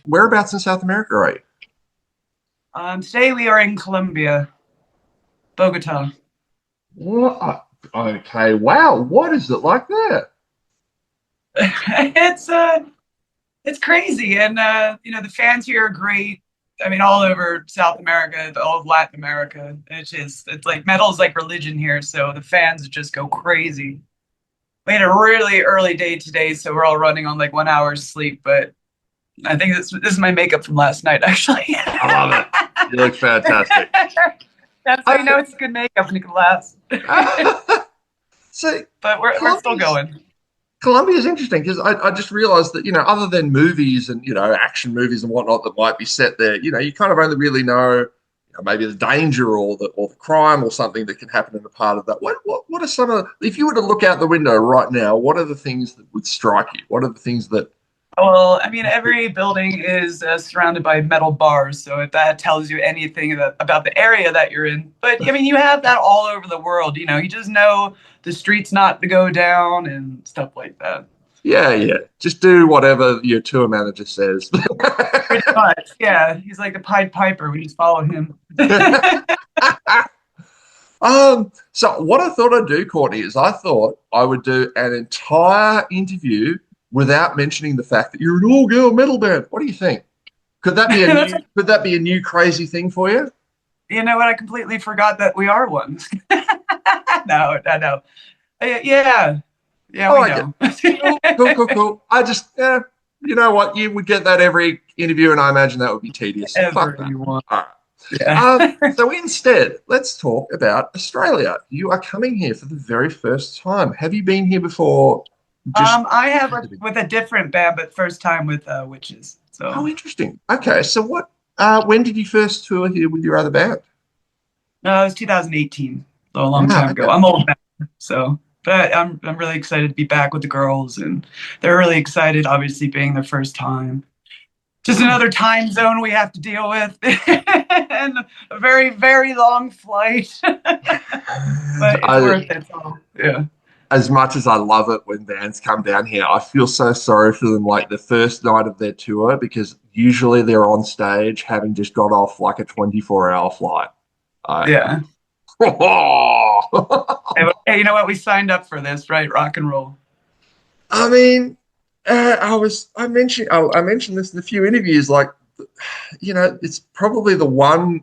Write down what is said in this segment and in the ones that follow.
whereabouts in South America are you? Today we are in Colombia, Bogota. What? Okay, wow. What is it like there? It's it's crazy, and the fans here are great. I mean, all over South America, all of Latin America. It's like metal's like religion here, so the fans just go crazy. We had a really early day today, so we're all running on like 1 hour's sleep. But I think this is my makeup from last night, actually. I love it. You look fantastic. That's how you know I, it's good makeup and it can last. so But we're still Colombia's going. Colombia's interesting because I just realized that, other than movies and, action movies and whatnot that might be set there, you kind of only really know, maybe the danger or the crime or something that can happen in a part of that. What are some of if you were to look out the window right now, what are the things that would strike you? What are the things that Well, I mean, every building is surrounded by metal bars, so if that tells you anything about the area that you're in. But I mean, you have that all over the world. You just know the streets not to go down and stuff like that. yeah, yeah. Just do whatever your tour manager says. Pretty much, yeah. He's like the Pied Piper. We just follow him. So what I thought I'd do, Courtney, is I thought I would do an entire interview without mentioning the fact that you're an all-girl metal band. What do you think? That's, Could that be a new crazy thing for you? you know what? I completely forgot that we are one. No, no, no. Yeah, yeah, Oh, we I get know. cool, cool, cool, cool. I just, yeah, you know what? You would get that every interview, and I imagine that would be tedious. So fuck Ever that. you want. All right. Yeah. So instead, let's talk about Australia. You are coming here for the very first time. Have you been here before? Just I have visiting? with a different band, but first time with witches. Oh, So interesting. Okay, so what? When did you first tour here with your other band? no, it was 2018, so a long Ah, time ago. okay. I'm old now, so but I'm really excited to be back with the girls, and they're really excited, obviously being their first time. Just Hmm. another time zone we have to deal with, and a very very long flight, And but it's worth it. So yeah, as much as I love it when bands come down here, I feel so sorry for them like the first night of their tour because usually they're on stage having just got off like a 24-hour flight. I, yeah. I Hey, you know what? We signed up for this, right? Rock and roll. mean, I mentioned this in a few interviews. Like, it's probably the one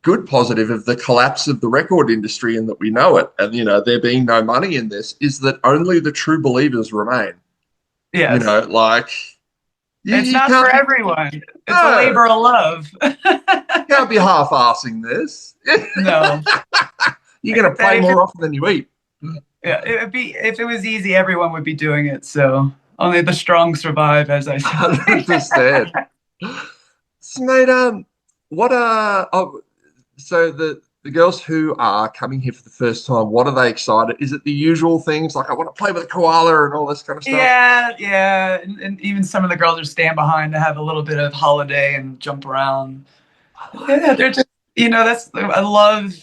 good positive of the collapse of the record industry and that we know it, and there being no money in this is that only the true believers remain. Yes. Like It's you not for can't be everyone. It's a no, labor of love. you can't be half-assing this. No. You're Like going to if play if it, more often than you eat. yeah, it would be if it was easy, everyone would be doing it. So only the strong survive, as I say. 100%. So, mate, what so the girls who are coming here for the first time, what are they excited? Is it the usual things like I want to play with a koala and all this kind of stuff? Yeah, yeah. And even some of the girls are staying behind to have a little bit of holiday and jump around. I like Yeah, it. they're just that's I love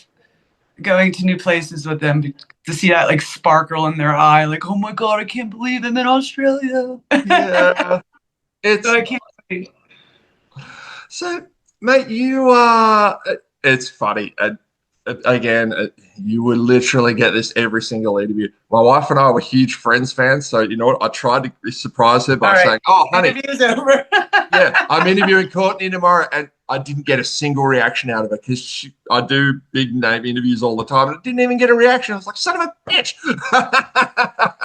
going to new places with them to see that like sparkle in their eye, like, oh my God, I can't believe I'm in Australia. Yeah, So it's I can't wait. so, mate. You are. It's funny. Again, you would literally get this every single interview. My wife and I were huge Friends fans, so you know what? I tried to surprise her All by right. saying, "Oh, honey, Interview's over. yeah, I'm interviewing Courtney tomorrow," and I didn't get a single reaction out of her because I do big name interviews all the time, and I didn't even get a reaction. I was like, "Son of a bitch!"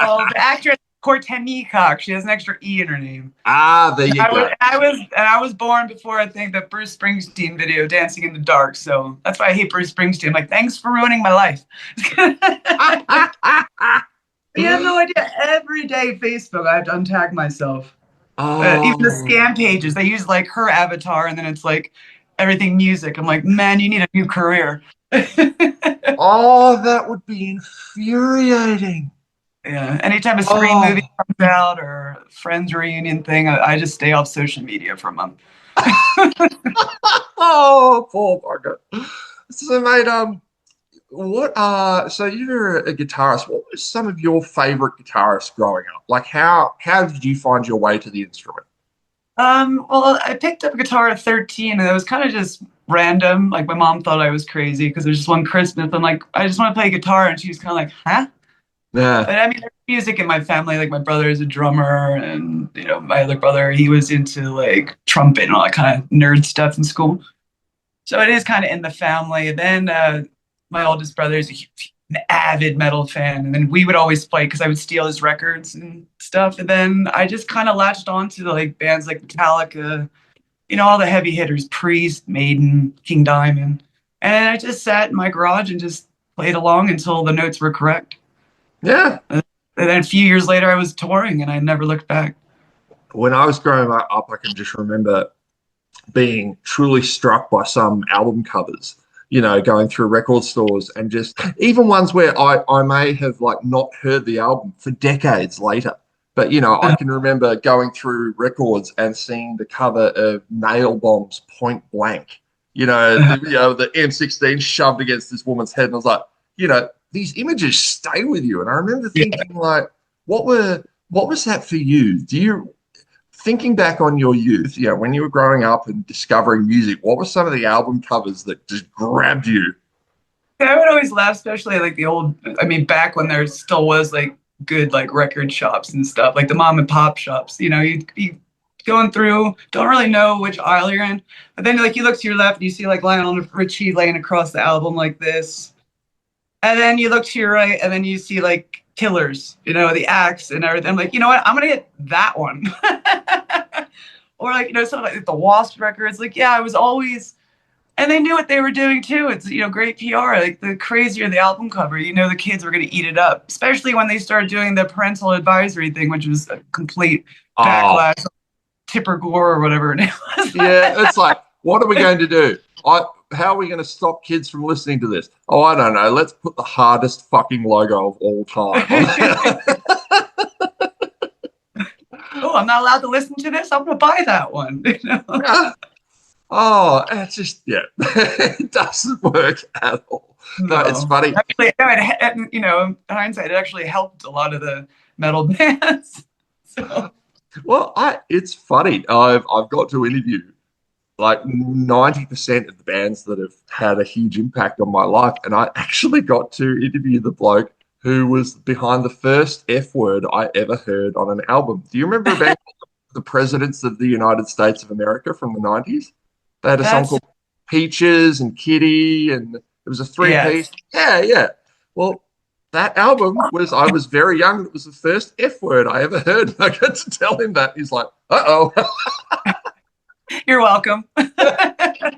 Well, the actress Courtney Cox, she has an extra E in her name. There you I go. was, I was born before I think that Bruce Springsteen video, "Dancing in the Dark." So that's why I hate Bruce Springsteen. I'm like, thanks for ruining my life. You have no idea. Every day, Facebook, I have to untag myself. Even the Oh, scam pages, they use like her avatar, and then it's like everything music. I'm like, man, you need a new career. oh, that would be infuriating. Yeah. Anytime a Scream movie Oh. comes out or Friends reunion thing, I just stay off social media for a month. Oh, poor bugger. So, mate, so you're a guitarist. What were some of your favorite guitarists growing up? Like, how did you find your way to the instrument? Well, I picked up a guitar at 13 and it was kind of just random. Like my mom thought I was crazy because there's just one Christmas. I'm like, I just want to play guitar. And she was kind of like, huh? Yeah. But I mean, there's music in my family. Like my brother is a drummer and, my other brother, he was into like trumpet and all that kind of nerd stuff in school. So it is kind of in the family. Then my oldest brother is an avid metal fan, and then we would always play because I would steal his records and stuff. And then I just kind of latched on to like bands like Metallica, all the heavy hitters, Priest, Maiden, King Diamond, and I just sat in my garage and just played along until the notes were correct. Yeah. And then a few years later, I was touring, and I never looked back. When I was growing up, I can just remember being truly struck by some album covers, going through record stores and just even ones where I may have like not heard the album for decades later. But I can remember going through records and seeing the cover of Nail Bomb's Point Blank, the M16 shoved against this woman's head. And I was like, these images stay with you. And I remember Yeah. thinking like, what was that for you? Do you thinking back on your youth, when you were growing up and discovering music, what were some of the album covers that just grabbed you? I would always laugh, especially like the old, I mean, back when there still was like good like record shops and stuff, like the mom and pop shops, you going through, don't really know which aisle you're in. But then like you look to your left and you see like Lionel Richie laying across the album like this. And then you look to your right and then you see like Killers, the Axe and everything. I'm like, you know what? I'm gonna get that one. Or like, something like the Wasp records. Like, yeah, I was always, and they knew what they were doing too. It's, great PR. Like the crazier the album cover, the kids were going to eat it up, especially when they started doing the parental advisory thing, which was a complete Oh, backlash. Tipper Gore or whatever it was. yeah, it's like, what are we going to do? How are we going to stop kids from listening to this? Oh, I don't know. Let's put the hardest fucking logo of all time on there. Oh, I'm not allowed to listen to this. I'm going to buy that one. Oh, it's just, yeah, it doesn't work at all. No, it's No, funny. actually, no, in hindsight, it actually helped a lot of the metal bands. So Well, it's funny. I've got to interview like 90% of the bands that have had a huge impact on my life. And I actually got to interview the bloke who was behind the first F word I ever heard on an album. Do you remember a band called the Presidents of the United States of America from the 90s? They had a song that's called Peaches and Kitty, and it was a three yes. piece. Yeah, yeah. Well, that album was, I was very young. It was the first F word I ever heard. I got to tell him that. He's like, uh oh. You're welcome. That's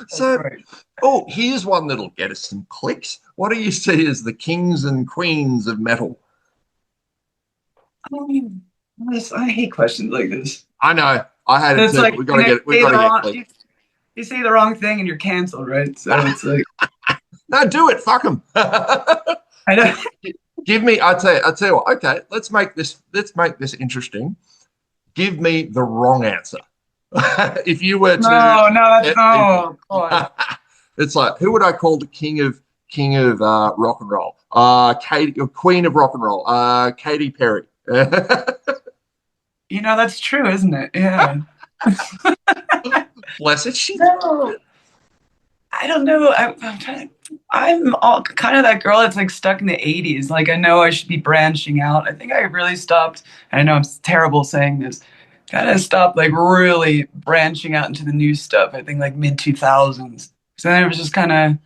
So, great. oh, here's one that'll get us some clicks. What do you see as the kings and queens of metal? I hate questions like this. I know. I had it It's too, but like we got to get it. We've say got the to get wrong, clicks. you say the wrong thing and you're canceled, right? So it's like No, do it. Fuck them. I don't. Give me. I tell you what. Okay, let's make this interesting. Give me the wrong answer. If you were to No, no, that's get people, no. God. it's like who would I call the king of rock and roll? Katie, or Queen of rock and roll. Katy Perry. That's true, isn't it? Yeah. Bless it. She. No, I don't know. I'm trying. I'm all kind of that girl that's like stuck in the 80s. Like I know I should be branching out. I think I really stopped. And I know I'm terrible saying this. Kind of stopped like really branching out into the new stuff. I think like mid 2000s. So then it was just kind of,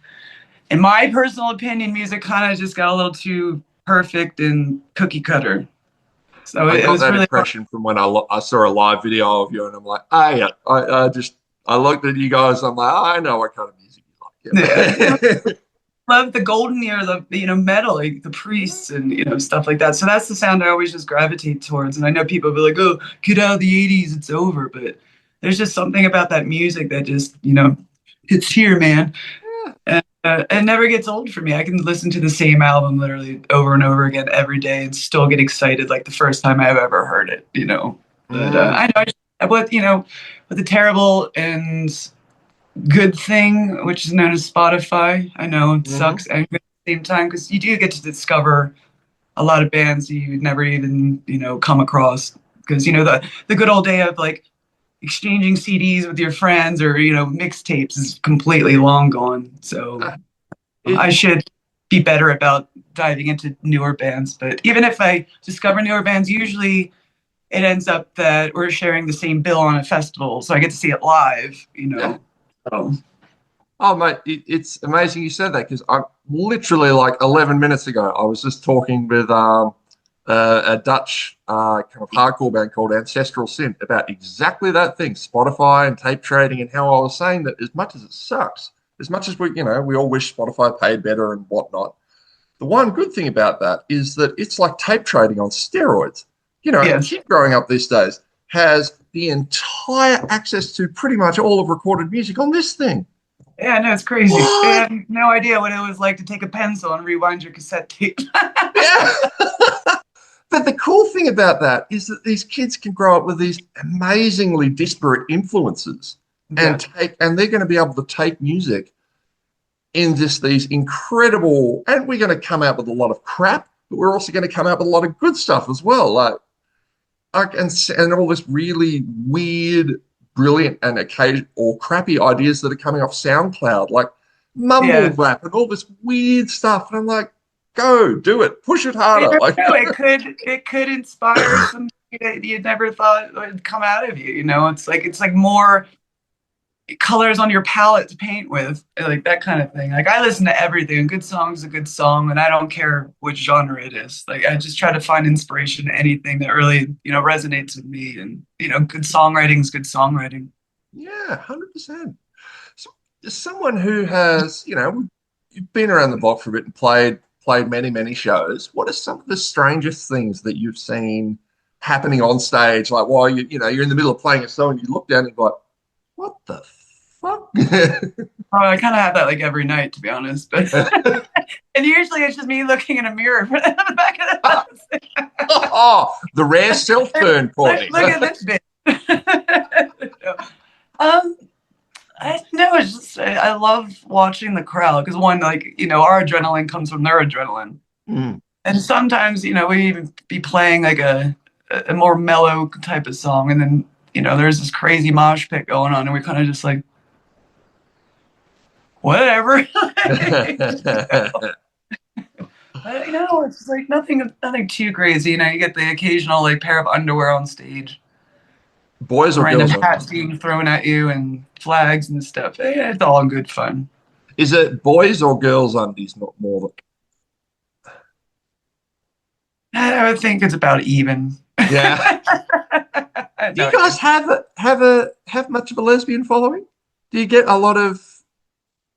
in my personal opinion, music kind of just got a little too perfect and cookie cutter. So I it got was that really hard. impression from when I saw a live video of you, and I'm like, ah, yeah. I looked at you guys. I'm like, oh, I know what kind of music you Yeah. like. Yeah. Love the golden era, the metal, like the priests and stuff like that. So that's the sound I always just gravitate towards. And I know people be like, "Oh, get out of the '80s, it's over." But there's just something about that music that just hits here, man. And it never gets old for me. I can listen to the same album literally over and over again every day and still get excited like the first time I've ever heard it. But Mm, I know with the terrible and good thing, which is known as Spotify. I know it hmm. sucks and good at the same time because you do get to discover a lot of bands you would never even, come across. because the good old day of like exchanging CDs with your friends or mixtapes is completely long gone. So Uh, I it should be better about diving into newer bands. But even if I discover newer bands, usually it ends up that we're sharing the same bill on a festival, so I get to see it live. yeah. So Oh, mate, it's amazing you said that because I'm literally like 11 minutes ago, I was just talking with a Dutch kind of hardcore band called Ancestral Sin about exactly that thing, Spotify and tape trading, and how I was saying that as much as it sucks, as much as we all wish Spotify paid better and whatnot, the one good thing about that is that it's like tape trading on steroids. A yes, kid growing up these days has the entire access to pretty much all of recorded music on this thing. yeah, no, it's crazy. I What? had no idea what it was like to take a pencil and rewind your cassette tape. Yeah. But the cool thing about that is that these kids can grow up with these amazingly disparate influences Yeah, and they're going to be able to take music in just these incredible, and we're going to come out with a lot of crap, but we're also going to come out with a lot of good stuff as well. And all this really weird, brilliant, and occasion or crappy ideas that are coming off SoundCloud, like mumble yeah. rap and all this weird stuff. And I'm like, go do it, push it You harder. never Like, know. It could inspire something that you never thought would come out of you. It's like more colors on your palette to paint with, like that kind of thing. Like I listen to everything. A good song is a good song, and I don't care which genre it is. Like I just try to find inspiration in anything that really, resonates with me. And good songwriting is good songwriting. yeah, 100%. So, as someone who has, you've been around the block for a bit and played many, many shows, what are some of the strangest things that you've seen happening on stage? Like while you're in the middle of playing a song, you look down and go, like, what the fuck? Oh, I kind of have that like every night, to be honest. But and usually it's just me looking in a mirror for the back of the house. Oh, the rare self-burn, Look, Courtney. look at this bit. um, I know it's just I love watching the crowd because one, like our adrenaline comes from their adrenaline, Mm. and sometimes we even be playing like a more mellow type of song, and then there's this crazy mosh pit going on, and we're kind of just like whatever. It's just like nothing too crazy. You get the occasional like pair of underwear on stage, Boys or random girls only? hats being thrown at you, and flags and stuff. It's all good fun. Is it boys or girls undies? Not more I would think it's about even. than. Yeah. Do you No, guys have much of a lesbian following? Do you get a lot of,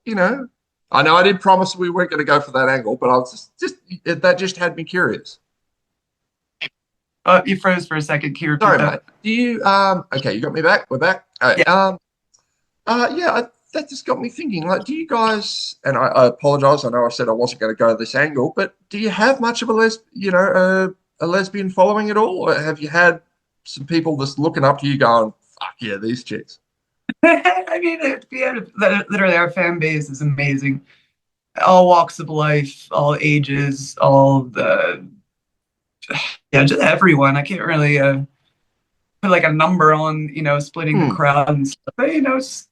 you know? I know I did promise we weren't going to go for that angle, but I was just that just had me curious. you froze for a second. Can you repeat Sorry, mate. that? Do you okay, you got me back. We're back. Yeah. Yeah, that just got me thinking. Like, do you guys? And I apologize. I know I said I wasn't going to go this angle, but do you have much of a lesbian following at all, or have you had some people just looking up to you, going, "Fuck yeah, these chicks." I mean, literally, our fan base is amazing. All walks of life, all ages, all the yeah, just everyone. I can't really put like a number on splitting the Hmm. crowd and stuff. But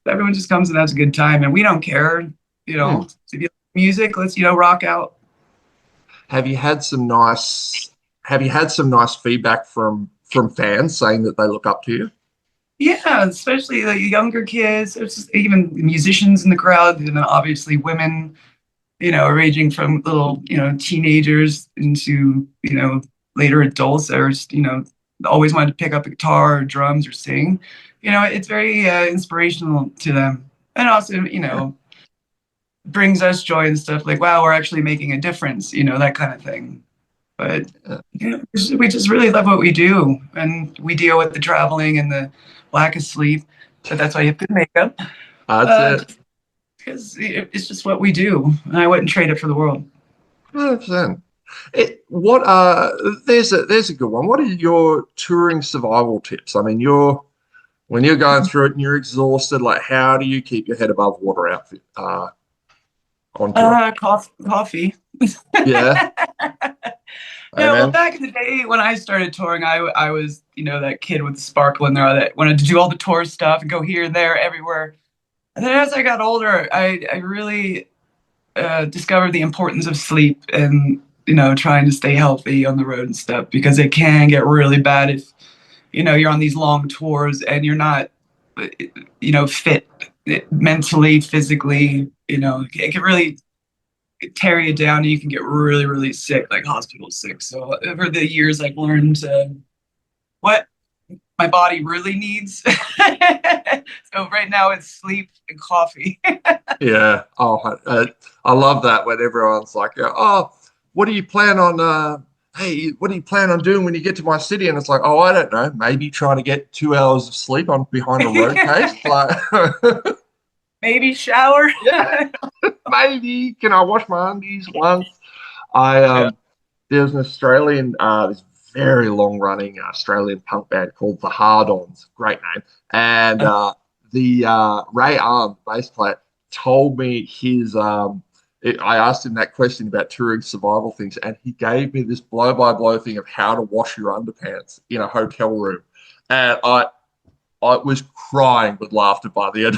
everyone just comes and has a good time, and we don't care. Hmm. If you like music, let's rock out. Have you had some nice feedback from fans saying that they look up to you? Yeah, especially the younger kids. There's just even musicians in the crowd, and then obviously women. Ranging from little teenagers into later adults that are just, always wanted to pick up a guitar or drums or sing. It's very inspirational to them, and also Yeah. brings us joy and stuff like, wow, we're actually making a difference, that kind of thing. But Yeah. we just really love what we do, and we deal with the traveling and the lack of sleep, but that's why you have good makeup. That's Uh, it. because it's just what we do, and I wouldn't trade it for the world. 100%. There's a good one. What are your touring survival tips? I mean, when you're going through it and you're exhausted, like how do you keep your head above water outfit on tour? Coffee. Yeah. Hey, Yeah, well, man. back in the day when I started touring, I was, that kid with the sparkle in their eye that wanted to do all the tour stuff and go here and there, everywhere. And then as I got older, I really discovered the importance of sleep and, trying to stay healthy on the road and stuff because it can get really bad if, you're on these long tours and you're not, fit mentally, physically, it can really tear you down and you can get really, really sick, like hospital sick. So over the years, I've learned what my body really needs. So right now it's sleep and coffee. Yeah. Oh, I love that when everyone's like, "Oh, what do you plan on? Hey, what do you plan on doing when you get to my city?" And it's like, "Oh, I don't know. Maybe trying to get 2 hours of sleep on behind a road case." Like, Maybe shower. yeah, maybe. Can I wash my undies once? I Yeah. There's an Australian, this very long running Australian punk band called the Hard-Ons. Great name. And the Ray Arm, bass player, told me I asked him that question about touring survival things, and he gave me this blow by blow thing of how to wash your underpants in a hotel room. And I was crying with laughter by the end.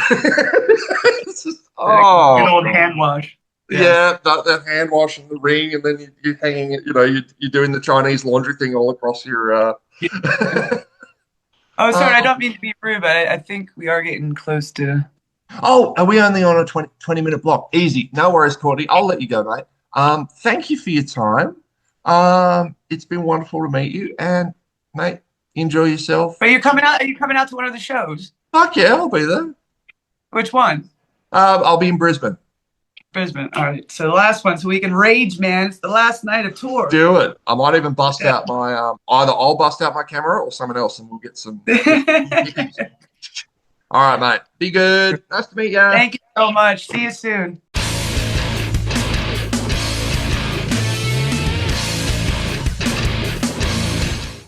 It's just, Good oh, old God. hand wash. Yes. Yeah, that hand wash and the ring, and then you're hanging it. You're doing the Chinese laundry thing all across your. Yeah. Oh, sorry, I Oh, don't mean to be rude, but I think we are getting close to. oh, are we only on a 20 minute block? Easy, no worries, Courtney. I'll let you go, mate. Thank you for your time. It's been wonderful to meet you, and mate, enjoy yourself. But you're coming out. Are you coming out to one of the shows? Fuck yeah, I'll be there. Which one? I'll be in Brisbane. Brisbane. All right. So the last one, so we can rage, man. It's the last night of tour. Do it. I might even bust Yeah. out my either I'll bust out my camera or someone else, and we'll get some hippies. All right, mate. Be good. Nice to meet you. Thank you so much. See you soon.